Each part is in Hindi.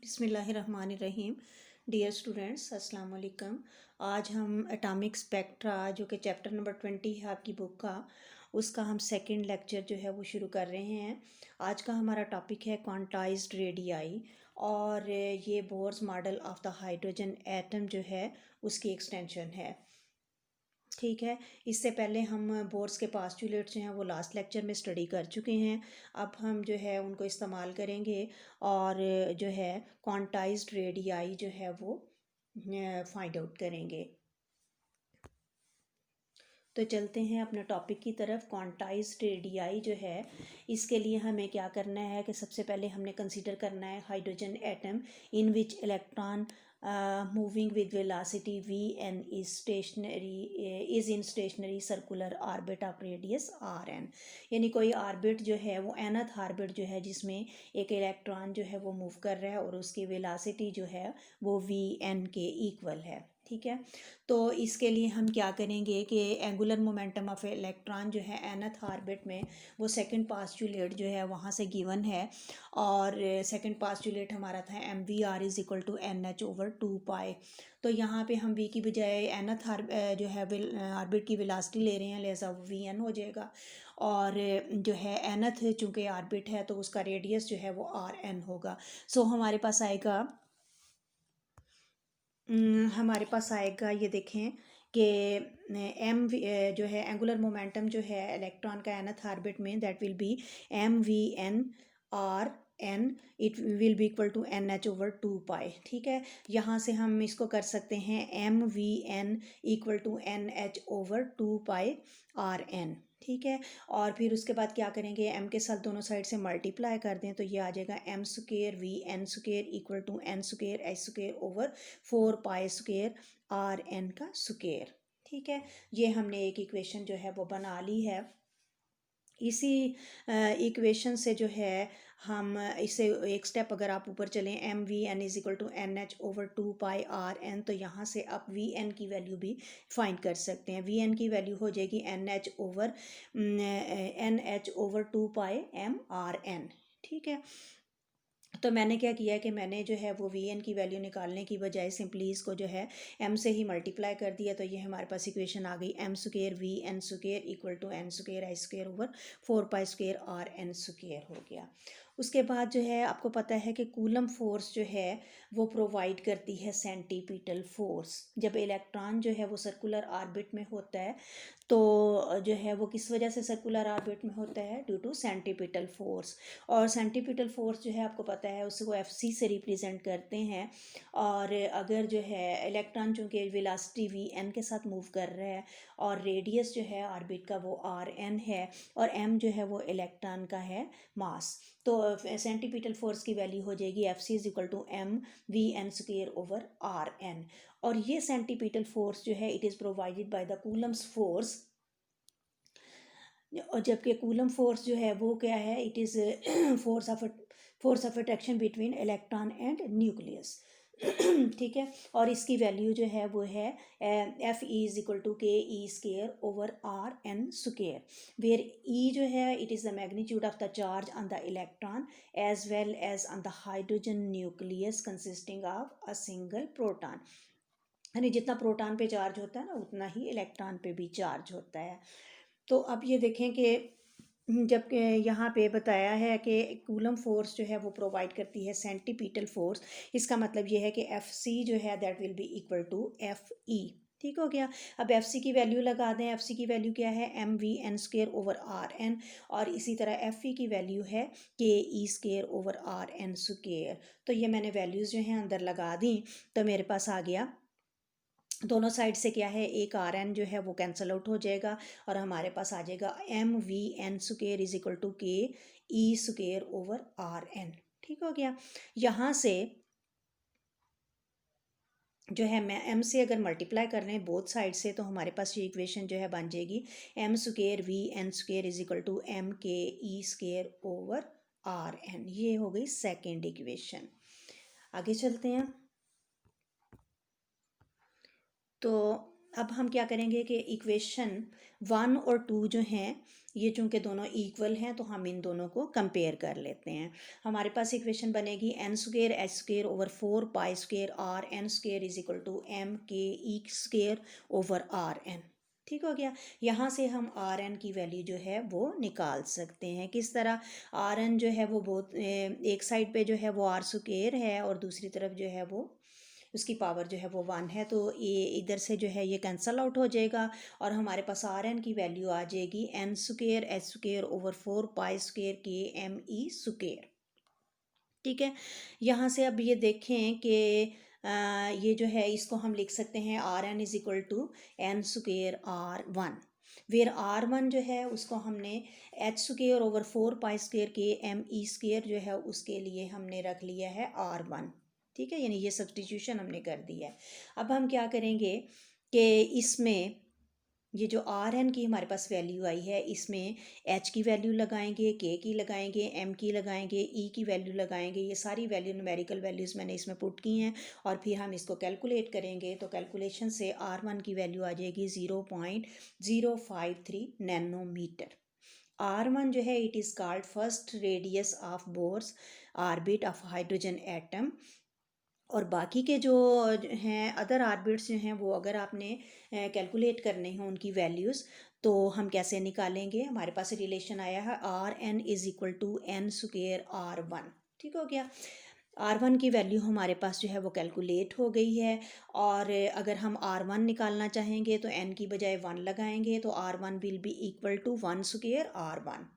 बिस्मिल्लाहिर्रहमानिर्रहीम। डियर स्टूडेंट्स, अस्सलाम वालेकुम। आज हम एटॉमिक स्पेक्ट्रा जो कि चैप्टर नंबर 20 है आपकी बुक का, उसका हम सेकंड लेक्चर जो है वो शुरू कर रहे हैं। आज का हमारा टॉपिक है क्वांटाइज्ड रेडियाई, और ये Bohr's model of the hydrogen atom जो है उसकी एक्सटेंशन है। ठीक है, इससे पहले हम बोर्स के पास्टुलेट्स जो हैं वो लास्ट लेक्चर में स्टडी कर चुके हैं। अब हम जो है उनको इस्तेमाल करेंगे और जो है क्वांटाइज्ड रेडियाई जो है वो फाइंड आउट करेंगे। तो चलते हैं अपने टॉपिक की तरफ। क्वांटाइज्ड रेडियाई जो है, इसके लिए हमें क्या करना है कि सबसे पहले हमने कंसीडर करना है hydrogen atom in which electron moving with velocity v n is in stationary circular orbit of radius r n. यानी कोई ऑर्बिट जो है वो nth ऑर्बिट जो है जिसमें एक इलेक्ट्रॉन जो है वो मूव कर रहा है और उसकी वेलोसिटी जो है वो वी एन के इक्वल है। ठीक है, तो इसके लिए हम क्या करेंगे कि एंगुलर मोमेंटम ऑफ इलेक्ट्रॉन जो है nth ऑर्बिट में, वो सेकंड पास्टुलेट जो है वहाँ से गिवन है। और सेकंड पास्टुलेट हमारा था mvr is equal to NH over 2 pi. तो यहाँ पे हम v की बजाय nth जो है ऑर्बिट की वेलोसिटी ले रहे हैं, लिहाजा vn हो जाएगा। और जो है nth चूँकि ऑर्बिट है तो उसका रेडियस जो है वो rn होगा। सो हमारे पास आएगा ये देखें कि एम जो है एंगुलर मोमेंटम जो है इलेक्ट्रॉन का nth ऑर्बिट में, that will be mvn/n, it will be equal to NH over 2 pi. ठीक है, यहाँ से हम इसको कर सकते हैं mvn equal to NH over 2 pi. ठीक है, और फिर उसके बाद क्या करेंगे, m के साथ दोनों साइड से मल्टीप्लाई कर दें तो ये आ जाएगा m² vn² equal to n² h² over 4 pi RN का स्क्वायर। ठीक है, ये हमने एक इक्वेशन जो है वो बना ली है। इसी इक्वेशन से जो है हम इसे एक स्टेप अगर आप ऊपर चलें, mvn is equal to NH over 2 पाई/RN, तो यहाँ से आप vn की वैल्यू भी फाइंड कर सकते हैं। vn की वैल्यू हो जाएगी NH ओवर 2 पाई/m/RN। ठीक है, तो मैंने क्या किया कि मैंने जो है वो vn की वैल्यू निकालने की बजाय सिंपली इसको जो है m से ही मल्टीप्लाई कर दिया। तो ये हमारे पास इक्वेशन आ गई m² vn² equal to n² i² over 4 पाई² RN² हो गया। उसके बाद जो है आपको पता है कि कूलम फोर्स जो है वो प्रोवाइड करती है सेंटीपिटल फोर्स। जब इलेक्ट्रॉन जो है वो सर्कुलर ऑर्बिट में होता है तो जो है वो किस वजह से सर्कुलर ऑर्बिट में होता है, ड्यू टू सेंटीपिटल फोर्स। और सेंटीपिटल फोर्स जो है आपको पता है उसको FC से रिप्रेजेंट करते हैं। और अगर जो है इलेक्ट्रॉन चूँकि वेलोसिटी vn के साथ मूव कर रहा है और रेडियस जो है ऑर्बिट का वो rn है, और m जो है वो इलेक्ट्रॉन का है मास, तो सेंटीपिटल फोर्स की वैल्यू हो जाएगी FC is equal to mvn² over RN। और ये सेंटीपिटल फोर्स जो है it is provided by the Coulomb's force. और जबकि कूलम फोर्स जो है वो क्या है, it is force of attraction between electron and nucleus. ठीक है, और इसकी वैल्यू जो है वो है Fe is equal to ke² over RN², where E जो है it is the magnitude of the charge on the electron as well as on the hydrogen nucleus consisting of a single proton. यानी जितना प्रोटॉन पे चार्ज होता है ना उतना ही इलेक्ट्रॉन पे भी चार्ज होता है। तो अब ये देखें कि जब यहाँ पे बताया है कि कूलम फोर्स जो है वो प्रोवाइड करती है सेंटीपिटल फोर्स, इसका मतलब ये है कि FC जो है that will be equal to Fe। ठीक हो गया, अब FC की वैल्यू लगा दें। FC की वैल्यू क्या है, mvn² ओवर RN, और इसी तरह Fe की वैल्यू है ke² ओवर RN²। तो ये मैंने वैल्यूज़ जो हैं अंदर लगा दी, तो मेरे पास आ गया दोनों साइड से क्या है, एक RN जो है वो कैंसिल आउट हो जाएगा और हमारे पास आ जाएगा mvn² is equal to ke² over RN। ठीक हो गया, यहाँ से जो है मैं m से अगर मल्टीप्लाई कर रहे हैं बोथ साइड से, तो हमारे पास ये इक्वेशन जो है बन जाएगी m² vn² is equal to mke² over RN। ये हो गई सेकेंड इक्वेशन। आगे चलते हैं। तो अब हम क्या करेंगे कि इक्वेशन 1 और 2 जो हैं ये चूँकि दोनों इक्वल हैं तो हम इन दोनों को कंपेयर कर लेते हैं। हमारे पास इक्वेशन बनेगी n square h square over 4 pi square r n square is equal to m k e square over r n. ठीक हो गया। यहाँ से हम आर एन की वैल्यू जो है वो निकाल सकते हैं। किस तरह? आर एन जो है वो बहुत एक साइड पे जो है वो आर स्क्वेयर है और दूसरी तरफ जो है वो उसकी पावर जो है वो 1 है, तो ये इधर से जो है ये कैंसल आउट हो जाएगा और हमारे पास आर एन की वैल्यू आ जाएगी n square h square over 4 pi square k m e square. ठीक है। यहाँ से अब ये देखें कि ये जो है इसको हम लिख सकते हैं r n is equal to n square r one, where r one जो है उसको हमने h square over 4 pi square k m e square जो है उसके लिए हमने रख लिया है आर वन। ठीक है, यानी ये सब्सटीट्यूशन हमने कर दी है। अब हम क्या करेंगे कि इसमें ये जो आर एन की हमारे पास वैल्यू आई है इसमें एच की वैल्यू लगाएंगे, के की लगाएंगे, एम की लगाएंगे, ई की वैल्यू लगाएंगे। ये सारी वैल्यू न्यूमेरिकल वैल्यूज़ मैंने इसमें पुट की हैं और फिर हम इसको कैलकुलेट करेंगे तो कैलकुलेशन से आर वन की वैल्यू आ जाएगी 0.053 नैनोमीटर। आर वन जो है it is called first radius of bourse orbit of hydrogen atom. और बाकी के जो हैं अदर आर्बिट्स जो हैं वो अगर आपने कैलकुलेट करने हैं उनकी वैल्यूज़ तो हम कैसे निकालेंगे? हमारे पास रिलेशन आया है r n is equal to n square r one. ठीक हो गया। आर वन की वैल्यू हमारे पास जो है वो कैलकुलेट हो गई है और अगर हम आर वन निकालना चाहेंगे तो एन की बजाय 1 लगाएंगे तो r one will be equal to 1 square r one.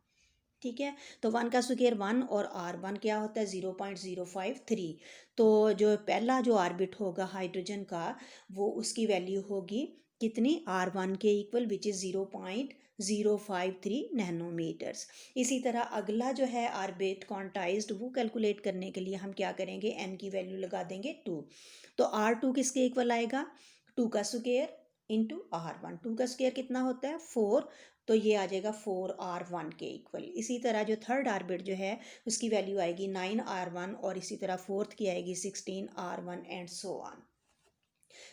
ठीक है, तो 1 का स्क्वेयर 1 और आर वन क्या होता है 0.053। तो जो पहला जो ऑर्बिट होगा हाइड्रोजन का वो उसकी वैल्यू होगी कितनी? आर वन के इक्वल विच इज़ 0.053 नैनोमीटर्स। इसी तरह अगला जो है ऑर्बिट क्वांटाइज्ड वो कैलकुलेट करने के लिए हम क्या करेंगे? एन की वैल्यू लगा देंगे 2। तो आर टू किसके इक्वल आएगा? 2 का स्क्वेयर इंटू आर वन। 2 का स्क्वेयर कितना होता है? 4, तो ये आ जाएगा 4r1 के इक्वल। इसी तरह जो थर्ड ऑर्बिट जो है उसकी वैल्यू आएगी 9r1 और इसी तरह फोर्थ की आएगी 16r1 एंड सो ऑन।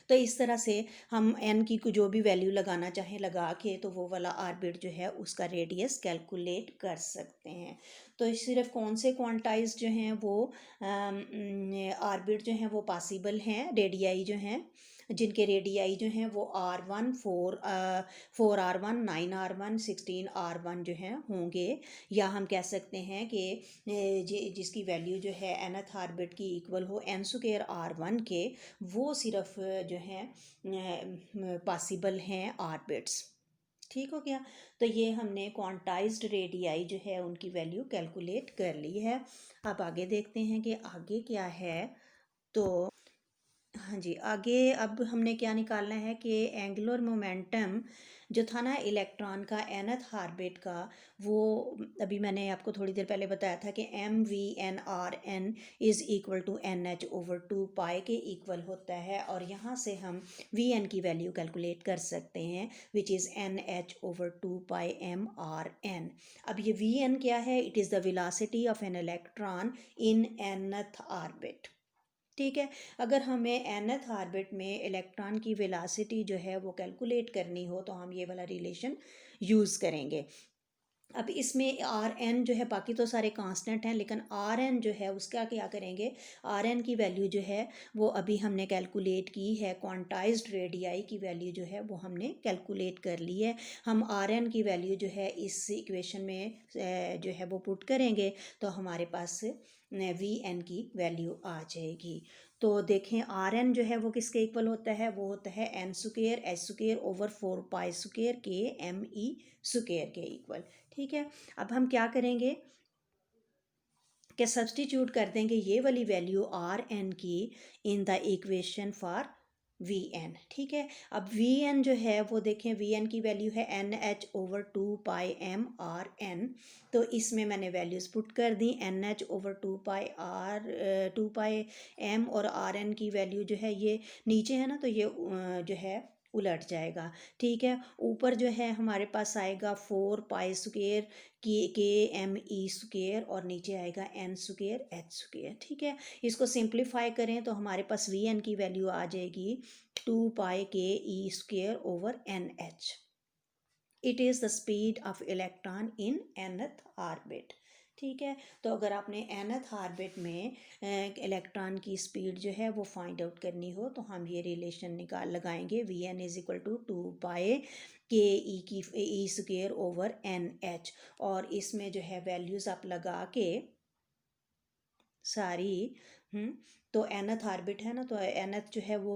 तो इस तरह से हम एन की जो भी वैल्यू लगाना चाहें लगा के तो वो वाला ऑर्बिट जो है उसका रेडियस कैलकुलेट कर सकते हैं। तो सिर्फ कौन से क्वांटाइज जो हैं वो ऑर्बिट जो हैं वो पॉसिबल हैं, रेडियाई जो हैं जिनके रेडियाई जो हैं वो R1 4r1 9r1 16r1 जो हैं होंगे, या हम कह सकते हैं कि जिसकी वैल्यू जो है nth ऑर्बिट की इक्वल हो n स्क्वायर r1 के, वो सिर्फ जो हैं पॉसिबल हैं ऑर्बिट्स। ठीक हो गया। तो ये हमने क्वांटाइज्ड रेडियाई जो है उनकी वैल्यू कैलकुलेट कर ली है। अब आगे देखते हैं कि आगे क्या है। तो हाँ जी, आगे अब हमने क्या निकालना है कि एंगुलर मोमेंटम जो था ना इलेक्ट्रॉन का nth ऑर्बिट का, वो अभी मैंने आपको थोड़ी देर पहले बताया था कि mv/n/r/n is equal to NH over 2 pi के इक्वल होता है और यहाँ से हम vn की वैल्यू कैलकुलेट कर सकते हैं which is NH over 2 pi m/r/n। अब ये vn क्या है? It is the velocity of an electron in nth orbit. ठीक है, अगर हमें nth ऑर्बिट में इलेक्ट्रॉन की वेलोसिटी जो है वो कैलकुलेट करनी हो तो हम ये वाला रिलेशन यूज़ करेंगे। अब इसमें आर एन जो है, बाकी तो सारे कांस्टेंट हैं लेकिन आर एन जो है उसका क्या करेंगे? आर एन की वैल्यू जो है वो अभी हमने कैलकुलेट की है, क्वांटाइज्ड रेडियाई की वैल्यू जो है वो हमने कैलकुलेट कर ली है। हम आर एन की वैल्यू जो है इस इक्वेशन में जो है वो पुट करेंगे तो हमारे पास वी एन की वैल्यू आ जाएगी। तो देखें आर एन जो है वो किसके इक्वल होता है? वो होता है n square h square over 4 pi square k m e square के इक्वल। ठीक है, अब हम क्या करेंगे कि सब्सटीट्यूट कर देंगे ये वाली वैल्यू आर एन की in the equation for v n. ठीक है, अब वी एन जो है वो देखें, वी एन की वैल्यू है n h over 2 pi m r n. तो इसमें मैंने वैल्यूज़ पुट कर दी, n h over 2 pi m और आर एन की वैल्यू जो है ये नीचे है ना तो ये जो है उलट जाएगा। ठीक है, ऊपर जो है हमारे पास आएगा 4 pi square k m e square और नीचे आएगा एन स्क्वेयर एच स्क्वेयर। ठीक है, इसको सिंप्लीफाई करें तो हमारे पास वी एन की वैल्यू आ जाएगी 2 pi k e square over nh. It is the speed of electron in nth orbit. ठीक है, तो अगर आपने nth ऑर्बिट में इलेक्ट्रॉन की स्पीड जो है वो फाइंड आउट करनी हो तो हम ये रिलेशन लगाएंगे Vn is equal to 2 pi के ई की ई स्क्वेयर ओवर NH, और इसमें जो है वैल्यूज़ आप लगा के सारी तो nth ऑर्बिट है ना, तो nth जो है वो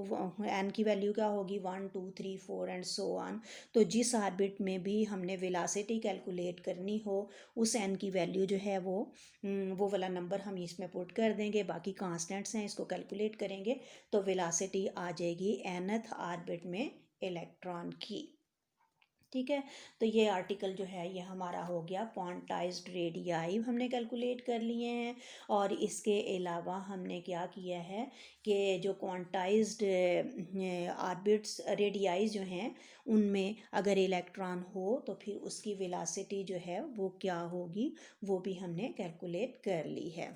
n की वैल्यू क्या होगी 1 2 3 4 एंड सो ऑन। तो जिस ऑर्बिट में भी हमने वेलोसिटी कैलकुलेट करनी हो उस n की वैल्यू जो है वो वाला नंबर हम इसमें पुट कर देंगे, बाकी कांस्टेंट्स हैं इसको कैलकुलेट करेंगे तो वेलोसिटी आ जाएगी nth ऑर्बिट में इलेक्ट्रॉन की। ठीक है, तो ये आर्टिकल जो है ये हमारा हो गया क्वांटाइज्ड रेडियाई हमने कैलकुलेट कर लिए हैं, और इसके अलावा हमने क्या किया है कि जो क्वांटाइज्ड ऑर्बिट्स रेडियाई जो हैं उनमें अगर इलेक्ट्रॉन हो तो फिर उसकी वेलोसिटी जो है वो क्या होगी वो भी हमने कैलकुलेट कर ली है।